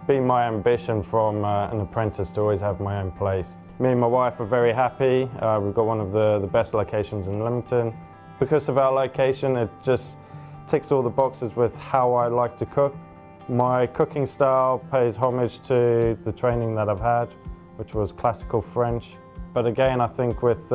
been my ambition from an apprentice to always have my own place. Me and my wife are very happy. We've got one of the best locations in Leamington. Because of our location, it just ticks all the boxes with how I like to cook. My cooking style pays homage to the training that I've had, which was classical French. But again, I think with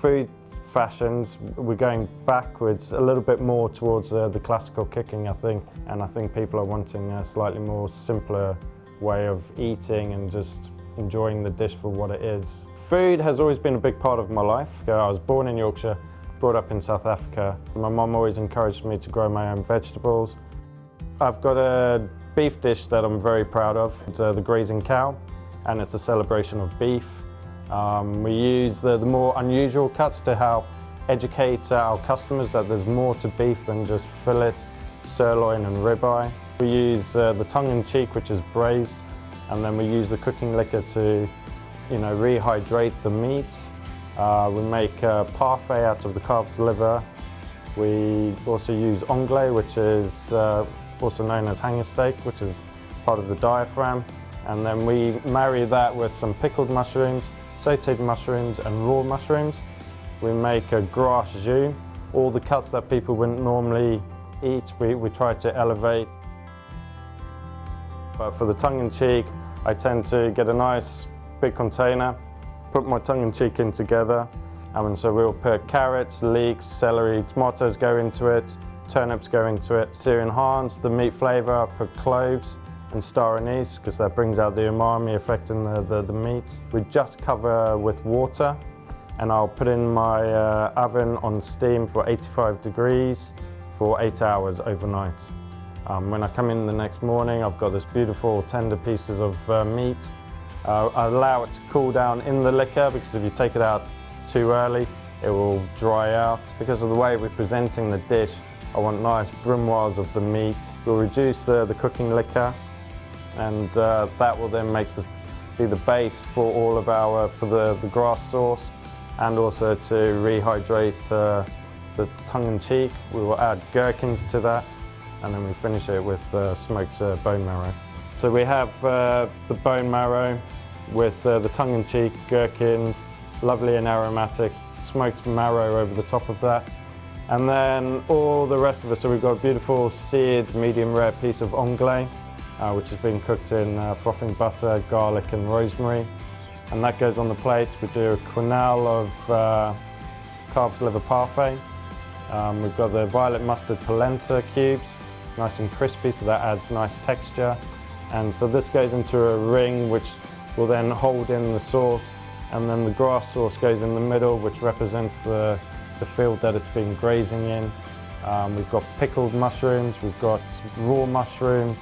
food fashions, we're going backwards a little bit more towards the classical cooking, I think. And I think people are wanting a slightly more simpler way of eating and just enjoying the dish for what it is. Food has always been a big part of my life. I was born in Yorkshire, brought up in South Africa. My mum always encouraged me to grow my own vegetables. I've got a beef dish that I'm very proud of. It's the Grazing Cow, and it's a celebration of beef. We use the more unusual cuts to help educate our customers that there's more to beef than just fillet, sirloin and ribeye. We use the tongue-in-cheek, which is braised, and then we use the cooking liquor to, rehydrate the meat. We make parfait out of the calf's liver. We also use anglais, which is also known as hanger steak, which is part of the diaphragm. And then we marry that with some pickled mushrooms, sautéed mushrooms and raw mushrooms. We make a grass jus. All the cuts that people wouldn't normally eat, we try to elevate. But for the tongue-in-cheek, I tend to get a nice big container, put my tongue-in-cheek in together, and so we'll put carrots, leeks, celery, tomatoes go into it, turnips go into it. To enhance the meat flavour, I put cloves and star anise because that brings out the umami affecting the meat. We just cover with water, and I'll put in my oven on steam for 85 degrees for 8 hours overnight. When I come in the next morning, I've got this beautiful tender pieces of meat. I allow it to cool down in the liquor because if you take it out too early, it will dry out. Because of the way we're presenting the dish, I want nice brunoise of the meat. We'll reduce the cooking liquor, and that will then be the base for all of for the grass sauce, and also to rehydrate the tongue-in-cheek. We will add gherkins to that, and then we finish it with smoked bone marrow. So we have the bone marrow with the tongue-in-cheek, gherkins, lovely and aromatic, smoked marrow over the top of that. And then all the rest of it, so we've got a beautiful seared, medium rare piece of anglais, which has been cooked in frothing butter, garlic and rosemary. And that goes on the plate. We do a quenelle of calf's liver parfait. We've got the violet mustard polenta cubes, nice and crispy, so that adds nice texture. And so this goes into a ring which will then hold in the sauce, and then the grass sauce goes in the middle, which represents the field that it's been grazing in. We've got pickled mushrooms, we've got raw mushrooms,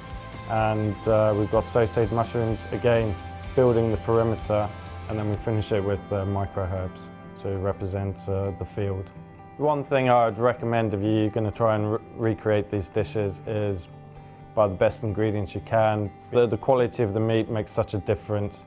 and we've got sautéed mushrooms, again building the perimeter, and then we finish it with micro herbs to represent the field. One thing I would recommend if you're going to try and recreate these dishes is buy the best ingredients you can. The quality of the meat makes such a difference.